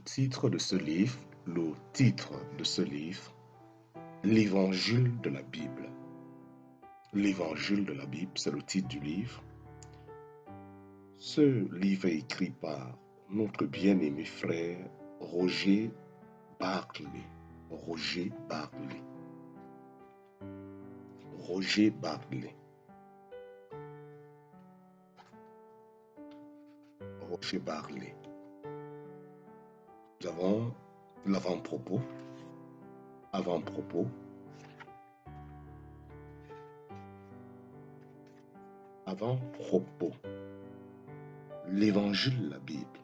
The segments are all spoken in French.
titre de ce livre, L'Évangile de la Bible. L'Évangile de la Bible, c'est le titre du livre. Ce livre est écrit par notre bien-aimé frère Roger Barclay. Roger Barclay. Roger Barclay. Roger Barclay. Nous avons l'avant-propos. Avant-propos. Avant-propos. L'Évangile de la Bible.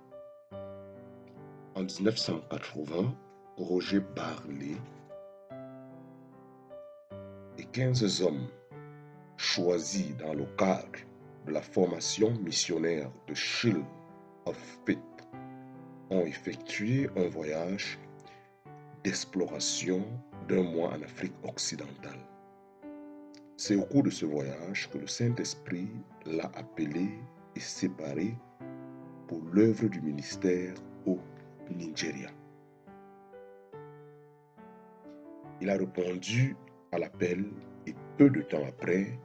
En 1980, Roger Barclay et 15 hommes choisis dans le cadre de la formation missionnaire de Shield of Faith ont effectué un voyage d'exploration d'1 mois en Afrique occidentale. C'est au cours de ce voyage que le Saint-Esprit l'a appelé et séparé pour l'œuvre du ministère au Nigeria. Il a répondu à l'appel et peu de temps après,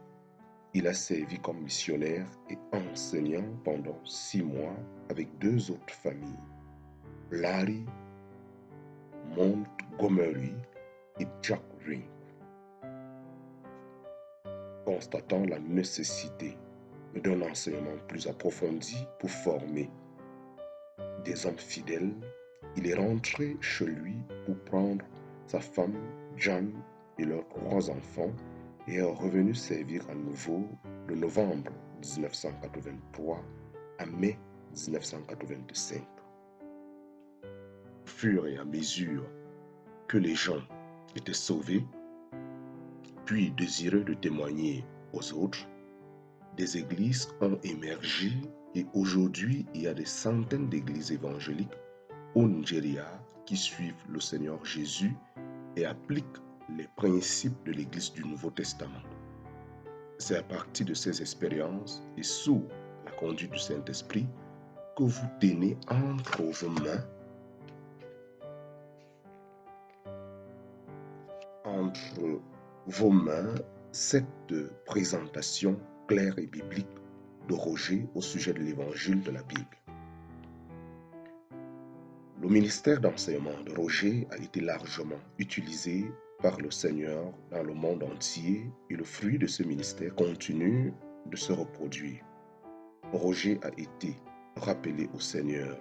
il a servi comme missionnaire et enseignant pendant 6 mois avec 2 autres familles, Larry Montgomery et Jack Ring. Constatant la nécessité d'un enseignement plus approfondi pour former des hommes fidèles, il est rentré chez lui pour prendre sa femme, John, et leurs 3 enfants et est revenu servir à nouveau de novembre 1983 à mai 1985. Au fur et à mesure que les gens étaient sauvés, puis désireux de témoigner aux autres, des églises ont émergé et aujourd'hui, il y a des centaines d'églises évangéliques au Nigeria qui suivent le Seigneur Jésus et appliquent les principes de l'Église du Nouveau Testament. C'est à partir de ces expériences et sous la conduite du Saint-Esprit que vous tenez entre vos mains cette présentation claire et biblique de Roger au sujet de l'Évangile de la Bible. Le ministère d'enseignement de Roger a été largement utilisé par le Seigneur dans le monde entier et le fruit de ce ministère continue de se reproduire. Roger a été rappelé au Seigneur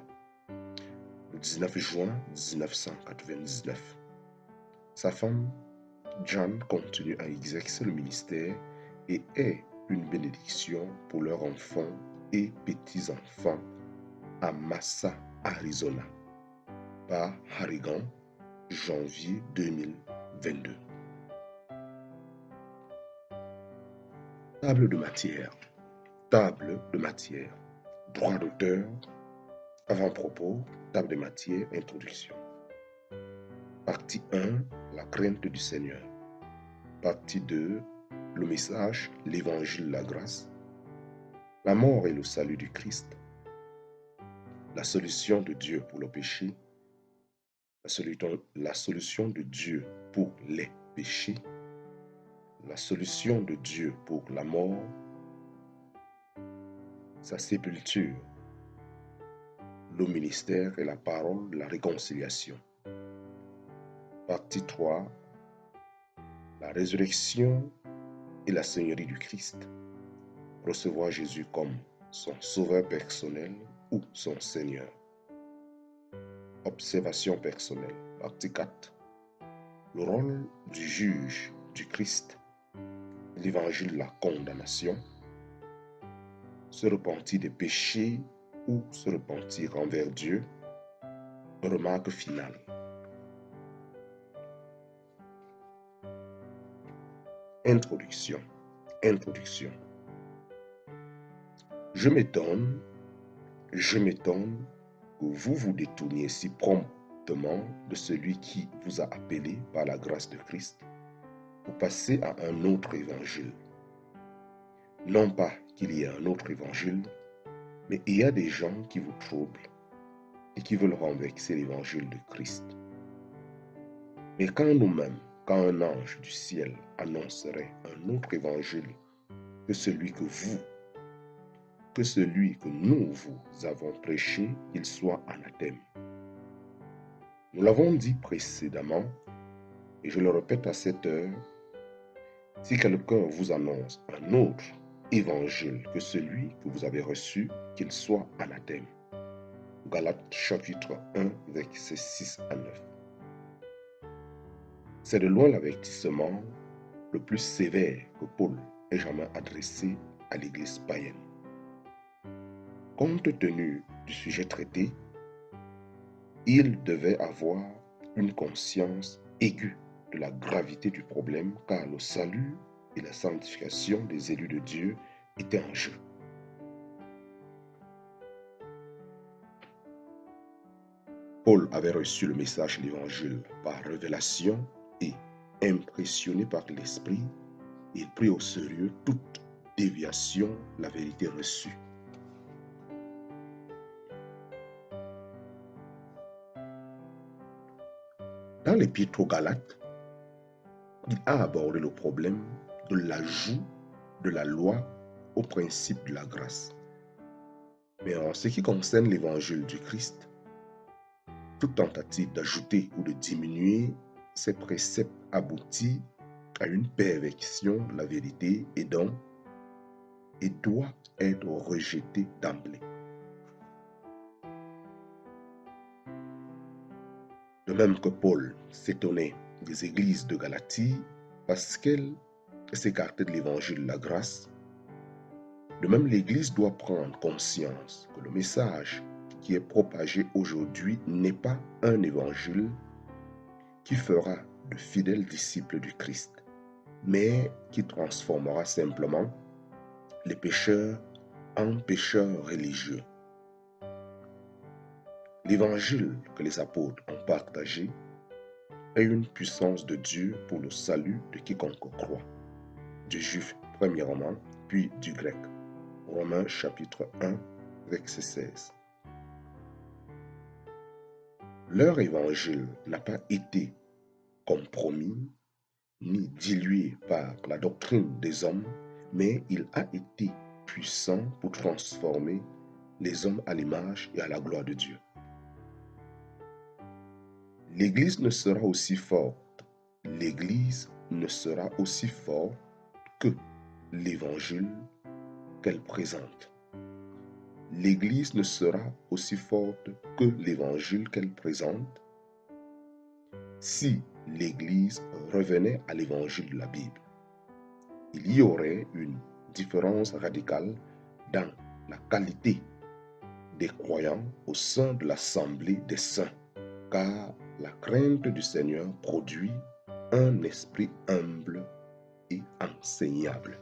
le 19 juin 1999. Sa femme, John, continue à exercer le ministère et est une bénédiction pour leurs enfants et petits-enfants à Massa, Arizona, par Harrigan, janvier 2022. Table de matière. Table de matière. Droit d'auteur. Avant-propos. Table de matière. Introduction. Partie 1. La crainte du Seigneur. Partie 2. Le message, l'évangile, la grâce. La mort et le salut du Christ. La solution de Dieu pour le péché. La solution de Dieu pour les péchés. La solution de Dieu pour la mort. Sa sépulture. Le ministère et la parole de la réconciliation. Partie 3. La résurrection et la seigneurie du Christ. Recevoir Jésus comme son sauveur personnel ou son Seigneur. Observation personnelle. Partie 4. Le rôle du juge du Christ. L'évangile de la condamnation. Se repentir des péchés ou se repentir envers Dieu. Remarque finale. Introduction. Introduction. Je m'étonne que vous vous détourniez si promptement de celui qui vous a appelé par la grâce de Christ pour passer à un autre évangile. Non pas qu'il y ait un autre évangile, mais il y a des gens qui vous troublent et qui veulent renverser l'évangile de Christ. Mais quand nous-mêmes, quand un ange du ciel annoncerait un autre évangile que celui que nous vous avons prêché, il soit anathème. Nous l'avons dit précédemment, et je le répète à cette heure, si quelqu'un vous annonce un autre évangile que celui que vous avez reçu, qu'il soit anathème. Galates chapitre 1, versets 6 à 9. C'est de loin l'avertissement le plus sévère que Paul ait jamais adressé à l'Église païenne. Compte tenu du sujet traité, il devait avoir une conscience aiguë de la gravité du problème, car le salut et la sanctification des élus de Dieu étaient en jeu. Paul avait reçu le message de l'Évangile par révélation et, impressionné par l'Esprit, il prit au sérieux toute déviation de la vérité reçue. Dans l'Épître aux Galates, il a abordé le problème de l'ajout de la loi au principe de la grâce. Mais en ce qui concerne l'évangile du Christ, toute tentative d'ajouter ou de diminuer ces préceptes aboutit à une perversion de la vérité et doit être rejetée d'emblée. De même que Paul s'étonnait des églises de Galatie parce qu'elles s'écartaient de l'évangile de la grâce, de même l'Église doit prendre conscience que le message qui est propagé aujourd'hui n'est pas un évangile qui fera de fidèles disciples du Christ, mais qui transformera simplement les pécheurs en pécheurs religieux. L'évangile que les apôtres ont partagé est une puissance de Dieu pour le salut de quiconque croit, du juif premièrement, puis du grec. Romains chapitre 1, verset 16. Leur évangile n'a pas été compromis ni dilué par la doctrine des hommes, mais il a été puissant pour transformer les hommes à l'image et à la gloire de Dieu. L'Église ne sera aussi forte que l'évangile qu'elle présente. L'Église ne sera aussi forte que l'évangile qu'elle présente si l'Église revenait à l'évangile de la Bible. Il y aurait une différence radicale dans la qualité des croyants au sein de l'assemblée des saints, car la crainte du Seigneur produit un esprit humble et enseignable.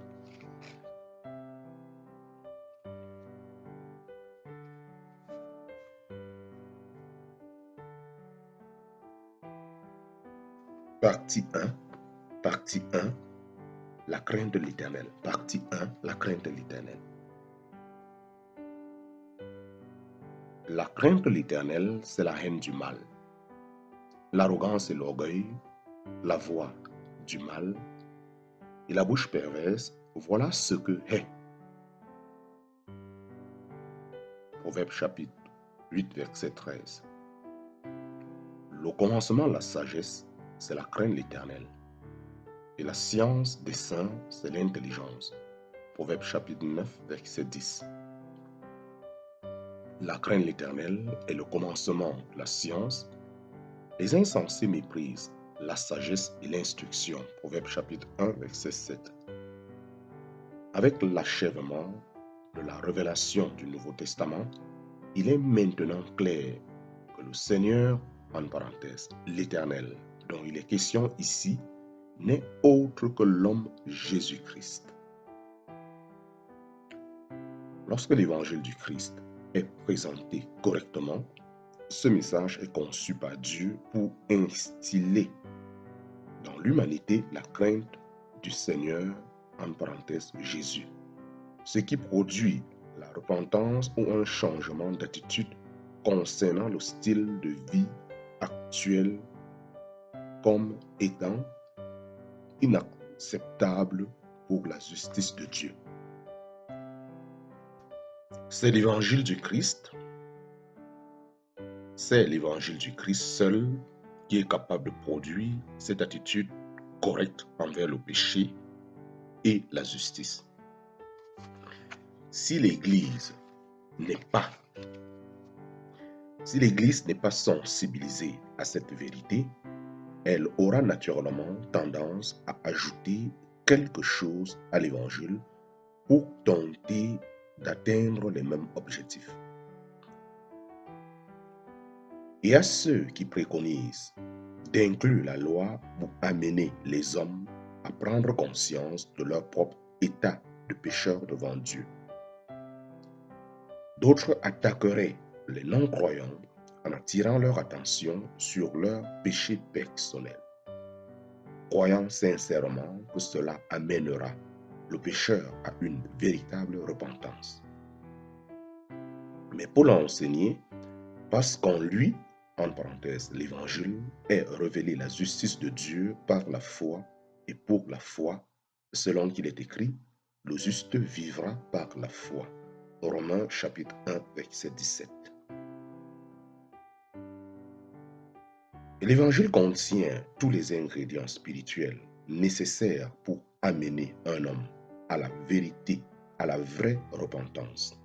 Partie 1, la crainte de l'Éternel. Partie 1, la crainte de l'Éternel. La crainte de l'Éternel, c'est la haine du mal. L'arrogance et l'orgueil, la voix du mal et la bouche perverse, voilà ce que hait. Proverbe chapitre 8, verset 13. Le commencement de la sagesse, c'est la crainte de l'Éternel. Et la science des saints, c'est l'intelligence. Proverbe chapitre 9, verset 10. La crainte de l'Éternel est le commencement de la science. Les insensés méprisent la sagesse et l'instruction. Proverbe chapitre 1, verset 7. Avec l'achèvement de la révélation du Nouveau Testament, il est maintenant clair que le Seigneur, en parenthèse, l'Éternel, dont il est question ici, n'est autre que l'homme Jésus-Christ. Lorsque l'évangile du Christ est présenté correctement, ce message est conçu par Dieu pour instiller dans l'humanité la crainte du Seigneur, en parenthèse Jésus, ce qui produit la repentance ou un changement d'attitude concernant le style de vie actuel comme étant inacceptable pour la justice de Dieu. C'est l'évangile du Christ seul qui est capable de produire cette attitude correcte envers le péché et la justice. Si l'Église n'est pas sensibilisée à cette vérité, elle aura naturellement tendance à ajouter quelque chose à l'Évangile pour tenter d'atteindre les mêmes objectifs. Et à ceux qui préconisent d'inclure la loi pour amener les hommes à prendre conscience de leur propre état de pécheur devant Dieu. D'autres attaqueraient les non-croyants en attirant leur attention sur leur péché personnel, croyant sincèrement que cela amènera le pécheur à une véritable repentance. Mais pour l'enseigner, parce qu'en lui, en parenthèse, l'Évangile est révélé la justice de Dieu par la foi et pour la foi, selon qu'il est écrit, le juste vivra par la foi. Romains chapitre 1, verset 17. L'Évangile contient tous les ingrédients spirituels nécessaires pour amener un homme à la vérité, à la vraie repentance.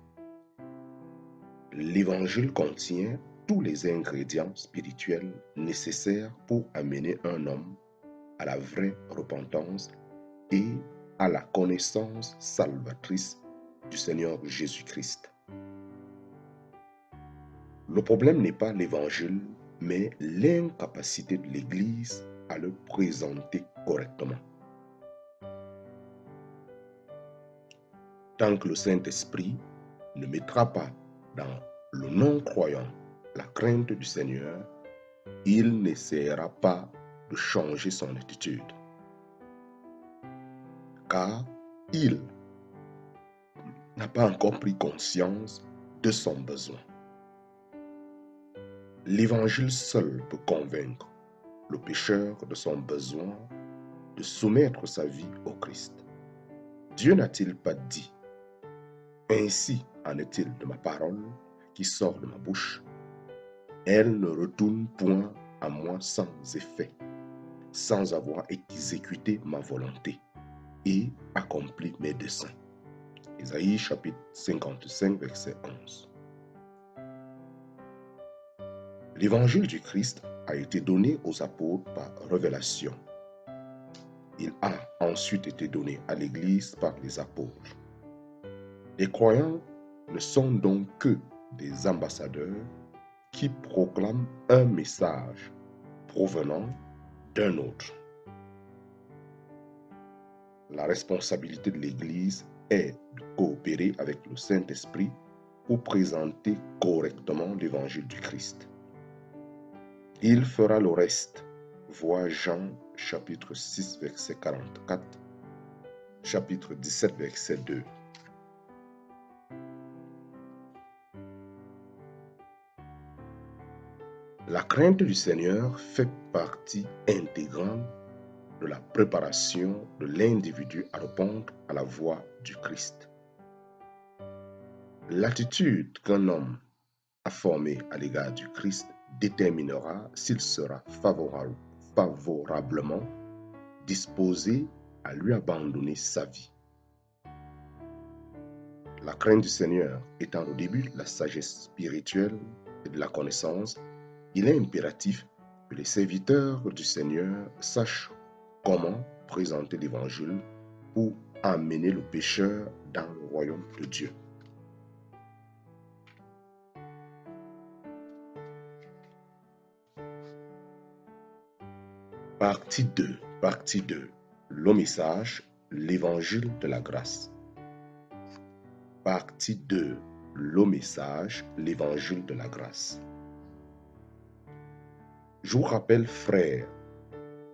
L'Évangile contient tous les ingrédients spirituels nécessaires pour amener un homme à la vraie repentance et à la connaissance salvatrice du Seigneur Jésus-Christ. Le problème n'est pas l'Évangile, mais l'incapacité de l'Église à le présenter correctement. Tant que le Saint-Esprit ne mettra pas dans le non-croyant la crainte du Seigneur, il n'essaiera pas de changer son attitude, car il n'a pas encore pris conscience de son besoin. L'Évangile seul peut convaincre le pécheur de son besoin de soumettre sa vie au Christ. Dieu n'a-t-il pas dit « Ainsi en est-il de ma parole qui sort de ma bouche, elle ne retourne point à moi sans effet, sans avoir exécuté ma volonté et accompli mes desseins. » Ésaïe chapitre 55, verset 11. L'évangile du Christ a été donné aux apôtres par révélation. Il a ensuite été donné à l'Église par les apôtres. Les croyants ne sont donc que des ambassadeurs qui proclament un message provenant d'un autre. La responsabilité de l'Église est de coopérer avec le Saint-Esprit pour présenter correctement l'évangile du Christ. Il fera le reste. Vois Jean chapitre 6 verset 44, chapitre 17 verset 2. La crainte du Seigneur fait partie intégrante de la préparation de l'individu à répondre à la voix du Christ. L'attitude qu'un homme a formée à l'égard du Christ déterminera s'il sera favorablement disposé à lui abandonner sa vie. La crainte du Seigneur étant au début de la sagesse spirituelle et de la connaissance, il est impératif que les serviteurs du Seigneur sachent comment présenter l'Évangile pour amener le pécheur dans le royaume de Dieu. Partie 2. Le message, l'évangile de la grâce. Partie 2. Le message, l'évangile de la grâce. Je vous rappelle, frères,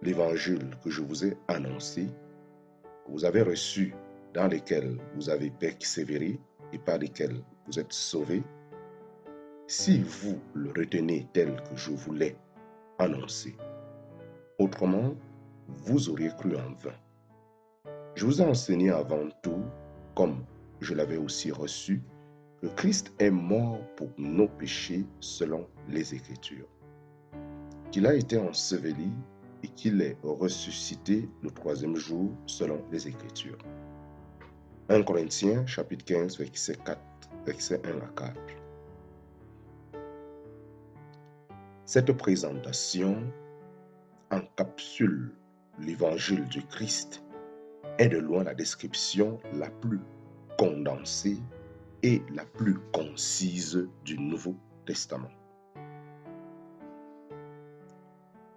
l'évangile que je vous ai annoncé, que vous avez reçu, dans lesquels vous avez persévéré et par lesquels vous êtes sauvés. si vous le retenez tel que je vous l'ai annoncé. Autrement, vous auriez cru en vain. Je vous ai enseigné avant tout, comme je l'avais aussi reçu, que Christ est mort pour nos péchés selon les Écritures, qu'il a été enseveli et qu'il est ressuscité le troisième jour selon les Écritures. 1 Corinthiens chapitre 15, verset 4, verset 1 à 4. Cette présentation encapsule l'évangile du Christ est de loin la description la plus condensée et la plus concise du Nouveau Testament.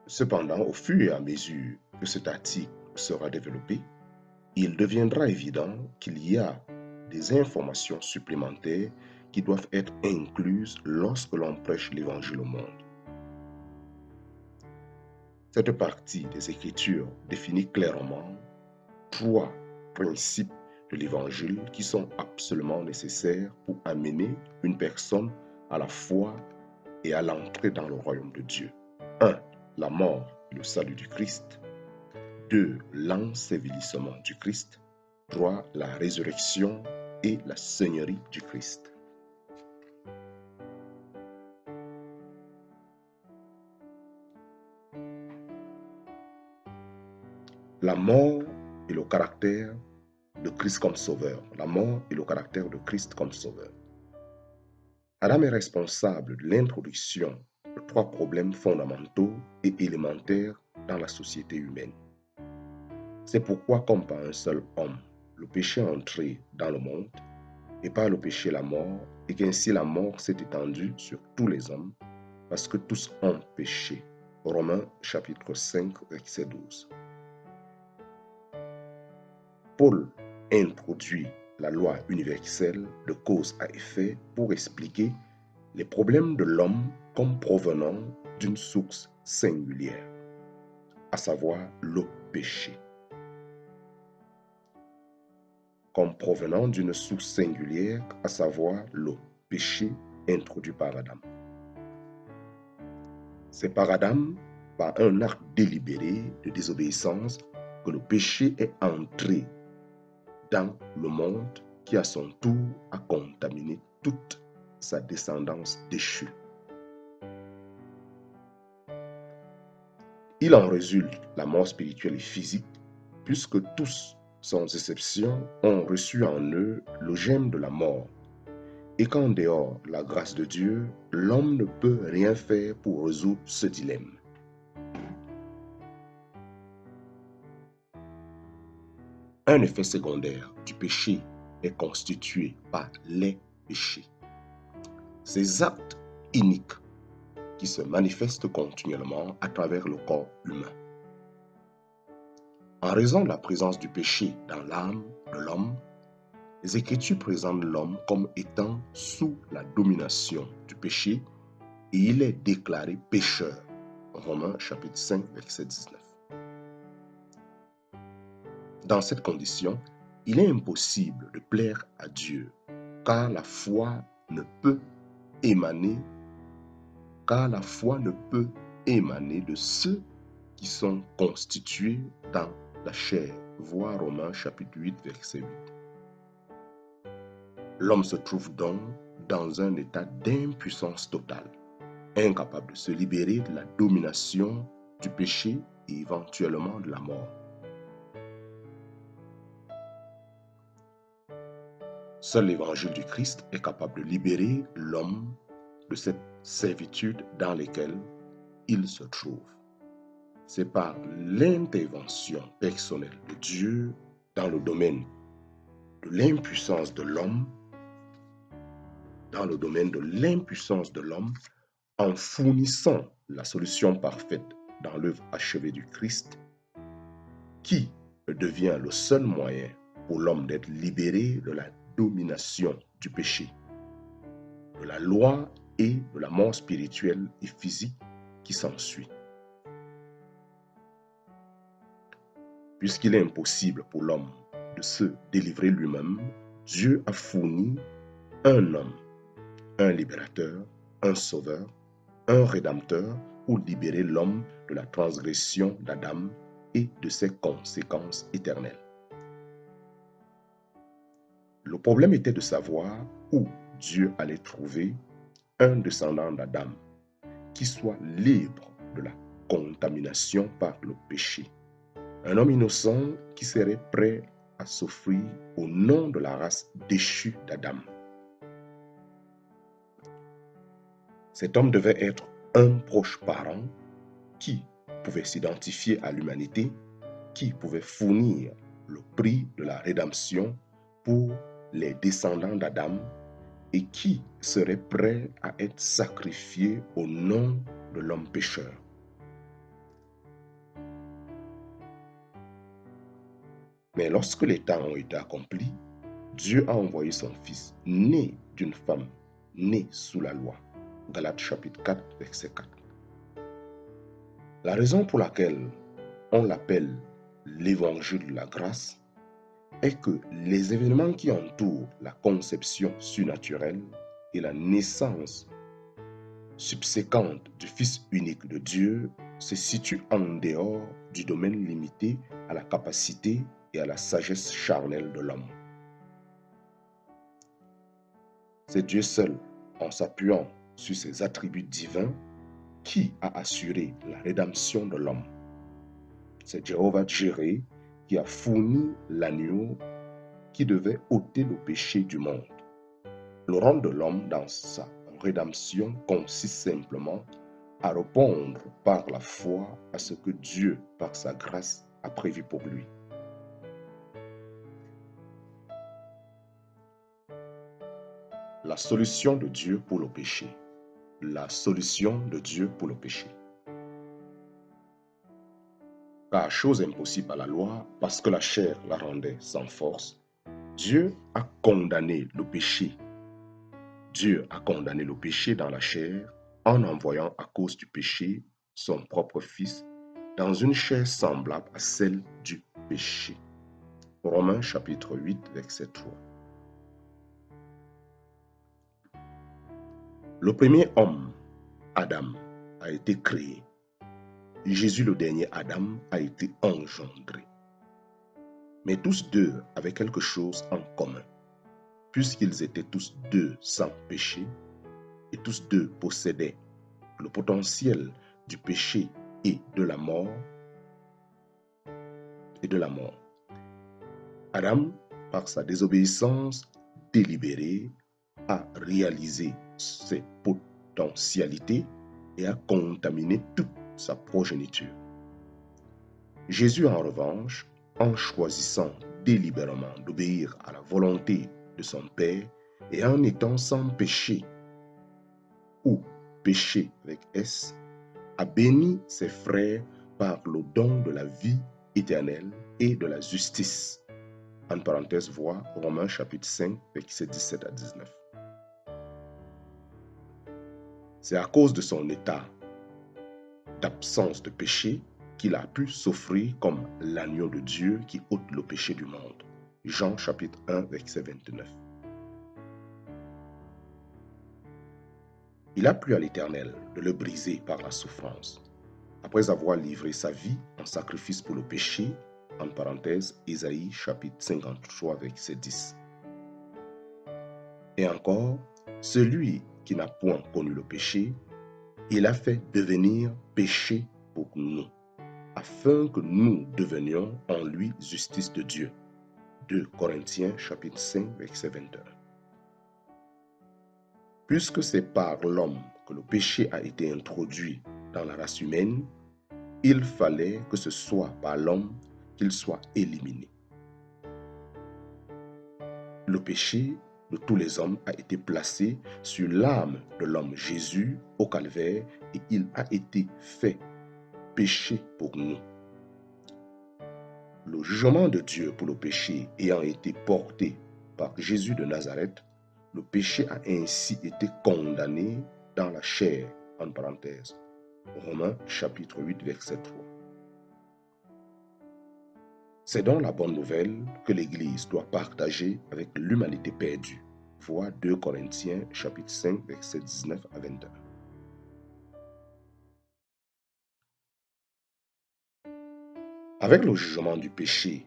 Cependant, au fur et à mesure que cet article sera développé, il deviendra évident qu'il y a des informations supplémentaires qui doivent être incluses lorsque l'on prêche l'Évangile au monde. Cette partie des Écritures définit clairement 3 principes de l'Évangile qui sont absolument nécessaires pour amener une personne à la foi et à l'entrée dans le royaume de Dieu. 1. La mort et le salut du Christ. 2. L'ensevelissement du Christ. 3. La résurrection et la seigneurie du Christ. La mort et le caractère de Christ comme sauveur. La mort et le caractère de Christ comme sauveur. Adam est responsable de l'introduction de 3 problèmes fondamentaux et élémentaires dans la société humaine. C'est pourquoi, comme par un seul homme, le péché est entré dans le monde, et par le péché la mort, et qu'ainsi la mort s'est étendue sur tous les hommes, parce que tous ont péché. Romains chapitre 5, verset 12. Paul introduit la loi universelle de cause à effet pour expliquer les problèmes de l'homme comme provenant d'une source singulière, à savoir le péché. Comme provenant d'une source singulière, à savoir le péché introduit par Adam. C'est par Adam, par un acte délibéré de désobéissance, que le péché est entré dans le monde qui à son tour a contaminé toute sa descendance déchue. Il en résulte la mort spirituelle et physique, puisque tous, sans exception, ont reçu en eux le germe de la mort, et qu'en dehors de la grâce de Dieu, l'homme ne peut rien faire pour résoudre ce dilemme. Un effet secondaire du péché est constitué par les péchés. Ces actes iniques qui se manifestent continuellement à travers le corps humain. En raison de la présence du péché dans l'âme de l'homme, les Écritures présentent l'homme comme étant sous la domination du péché et il est déclaré pécheur. Romains chapitre 5, verset 19. Dans cette condition, il est impossible de plaire à Dieu, car la foi ne peut émaner de ceux qui sont constitués dans la chair. Voir Romains chapitre 8, verset 8. L'homme se trouve donc dans un état d'impuissance totale, incapable de se libérer de la domination du péché et éventuellement de la mort. Seul l'évangile du Christ est capable de libérer l'homme de cette servitude dans laquelle il se trouve. C'est par l'intervention personnelle de Dieu dans le domaine de l'impuissance de l'homme, en fournissant la solution parfaite dans l'œuvre achevée du Christ, qui devient le seul moyen pour l'homme d'être libéré de la domination du péché, de la loi et de la mort spirituelle et physique qui s'ensuit. Puisqu'il est impossible pour l'homme de se délivrer lui-même, Dieu a fourni un homme, un libérateur, un sauveur, un rédempteur pour libérer l'homme de la transgression d'Adam et de ses conséquences éternelles. Le problème était de savoir où Dieu allait trouver un descendant d'Adam qui soit libre de la contamination par le péché. Un homme innocent qui serait prêt à s'offrir au nom de la race déchue d'Adam. Cet homme devait être un proche parent qui pouvait s'identifier à l'humanité, qui pouvait fournir le prix de la rédemption pour les descendants d'Adam et qui serait prêt à être sacrifié au nom de l'homme pécheur. Mais lorsque les temps ont été accomplis, Dieu a envoyé son Fils, né d'une femme, né sous la loi. Galates chapitre 4, verset 4. La raison pour laquelle on l'appelle l'évangile de la grâce est que les événements qui entourent la conception surnaturelle et la naissance subséquente du Fils unique de Dieu se situent en dehors du domaine limité à la capacité et à la sagesse charnelle de l'homme. C'est Dieu seul, en s'appuyant sur ses attributs divins, qui a assuré la rédemption de l'homme. C'est Jéhovah Jireh qui a fourni l'agneau qui devait ôter le péché du monde. Le rôle de l'homme dans sa rédemption consiste simplement à répondre par la foi à ce que Dieu, par sa grâce, a prévu pour lui. La solution de Dieu pour le péché. La solution de Dieu pour le péché. Car chose impossible à la loi, parce que la chair la rendait sans force, Dieu a condamné le péché. Dieu a condamné le péché dans la chair en envoyant à cause du péché son propre Fils dans une chair semblable à celle du péché. Romains chapitre 8, verset 3. Le premier homme, Adam, a été créé. Jésus, le dernier Adam, a été engendré. Mais tous deux avaient quelque chose en commun, puisqu'ils étaient tous deux sans péché et tous deux possédaient le potentiel du péché et de la mort. Adam, par sa désobéissance délibérée, a réalisé ses potentialités et a contaminé toute sa progéniture. Jésus, en revanche, en choisissant délibérément d'obéir à la volonté de son Père et en étant sans péché, ou péché avec S, a béni ses frères par le don de la vie éternelle et de la justice. En parenthèse, voir Romains chapitre 5, versets 17 à 19. C'est à cause de son état d'absence de péché qu'il a pu s'offrir comme l'agneau de Dieu qui ôte le péché du monde. Jean chapitre 1, verset 29. Il a plu à l'Éternel de le briser par la souffrance. Après avoir livré sa vie en sacrifice pour le péché, en parenthèse, Ésaïe chapitre 53, verset 10. Et encore, celui qui n'a point connu le péché, il a fait devenir péché pour nous, afin que nous devenions en lui justice de Dieu. 2 Corinthiens chapitre 5, verset 21. Puisque c'est par l'homme que le péché a été introduit dans la race humaine, il fallait que ce soit par l'homme qu'il soit éliminé. Le péché de tous les hommes a été placé sur l'âme de l'homme Jésus au calvaire et il a été fait péché pour nous. Le jugement de Dieu pour le péché ayant été porté par Jésus de Nazareth, le péché a ainsi été condamné dans la chair, en parenthèse. Romains chapitre 8, verset 3. C'est donc la bonne nouvelle que l'Église doit partager avec l'humanité perdue. Vois 2 Corinthiens chapitre 5 versets 19 à 21. Avec le jugement du péché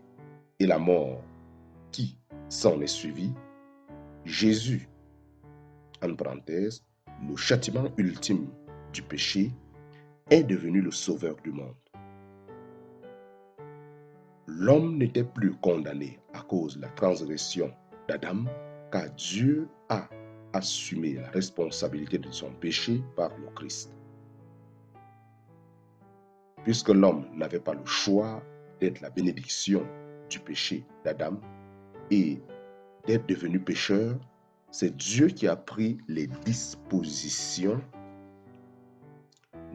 et la mort qui s'en est suivi, Jésus, en parenthèse, le châtiment ultime du péché, est devenu le sauveur du monde. L'homme n'était plus condamné à cause de la transgression d'Adam, car Dieu a assumé la responsabilité de son péché par le Christ. Puisque l'homme n'avait pas le choix d'être la bénédiction du péché d'Adam et d'être devenu pécheur, c'est Dieu qui a pris les dispositions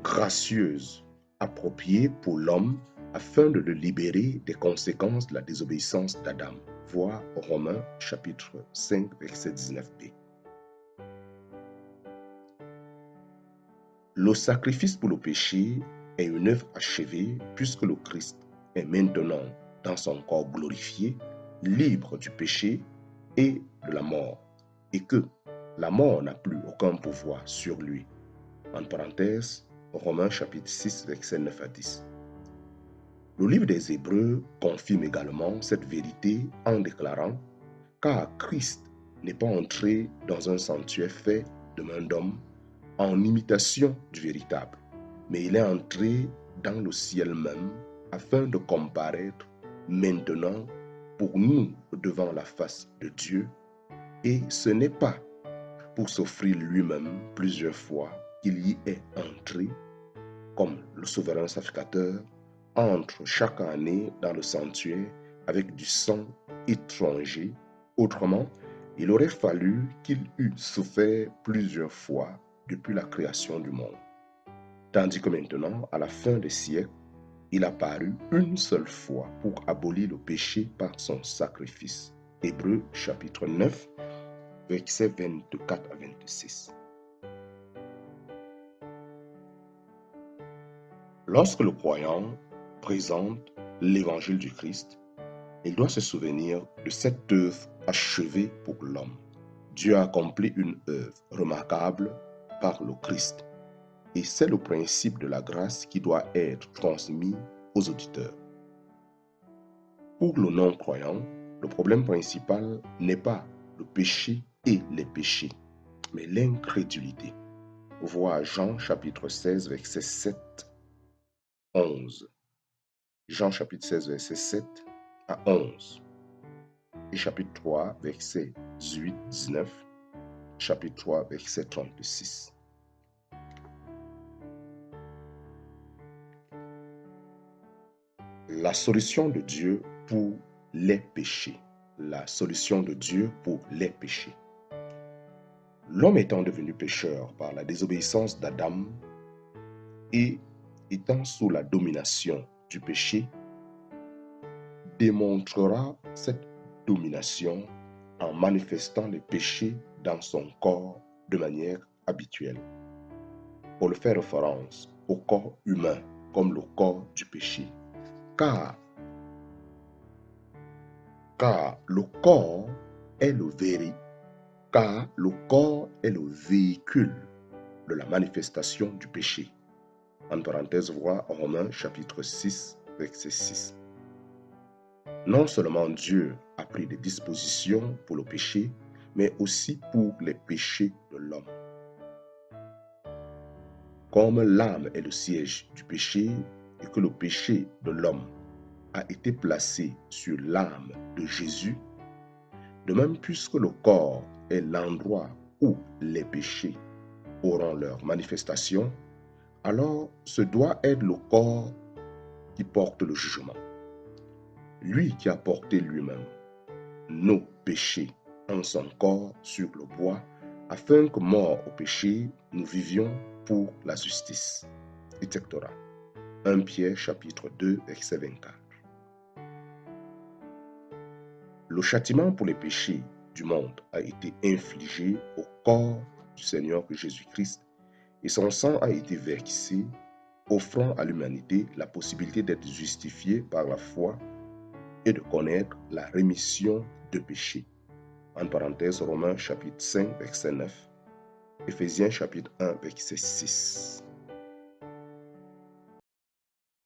gracieuses, appropriées pour l'homme afin de le libérer des conséquences de la désobéissance d'Adam. Voir Romains chapitre 5 verset 19b. Le sacrifice pour le péché est une œuvre achevée puisque le Christ est maintenant dans son corps glorifié, libre du péché et de la mort, et que la mort n'a plus aucun pouvoir sur lui. En parenthèse, Romains chapitre 6 verset 9 à 10. Le livre des Hébreux confirme également cette vérité en déclarant « Car Christ n'est pas entré dans un sanctuaire fait de main d'homme en imitation du véritable, mais il est entré dans le ciel même afin de comparaître maintenant pour nous devant la face de Dieu, et ce n'est pas pour s'offrir lui-même plusieurs fois qu'il y est entré, comme le souverain sacrificateur entre chaque année dans le sanctuaire avec du sang étranger. Autrement, il aurait fallu qu'il eût souffert plusieurs fois depuis la création du monde. Tandis que maintenant, à la fin des siècles, il apparut une seule fois pour abolir le péché par son sacrifice. Hébreux chapitre 9, versets 24 à 26. Lorsque le croyant présente l'évangile du Christ, il doit se souvenir de cette œuvre achevée pour l'homme. Dieu a accompli une œuvre remarquable par le Christ, et c'est le principe de la grâce qui doit être transmis aux auditeurs. Pour le non-croyant, le problème principal n'est pas le péché et les péchés, mais l'incrédulité. Vois Jean chapitre 16, verset 7, 11. Jean chapitre 16, verset 7 à 11. Et chapitre 3, verset 18, 19. Chapitre 3, verset 36. La solution de Dieu pour les péchés. La solution de Dieu pour les péchés. L'homme étant devenu pécheur par la désobéissance d'Adam et étant sous la domination du péché, démontrera cette domination en manifestant les péchés dans son corps de manière habituelle. Pour le faire référence au corps humain comme le corps du péché. Car le corps est le véhicule de la manifestation du péché. En parenthèse, voir Romains chapitre 6, verset 6. Non seulement Dieu a pris des dispositions pour le péché, mais aussi pour les péchés de l'homme. Comme l'âme est le siège du péché et que le péché de l'homme a été placé sur l'âme de Jésus, de même puisque le corps est l'endroit où les péchés auront leur manifestation, alors ce doit être le corps qui porte le jugement. Lui qui a porté lui-même nos péchés en son corps sur le bois, afin que, morts au péché, nous vivions pour la justice. Etc. 1 Pierre chapitre 2, verset 24. Le châtiment pour les péchés du monde a été infligé au corps du Seigneur Jésus-Christ et son sang a été versé, offrant à l'humanité la possibilité d'être justifiée par la foi et de connaître la rémission de péchés. En parenthèse, Romains chapitre 5, verset 9. Éphésiens chapitre 1, verset 6.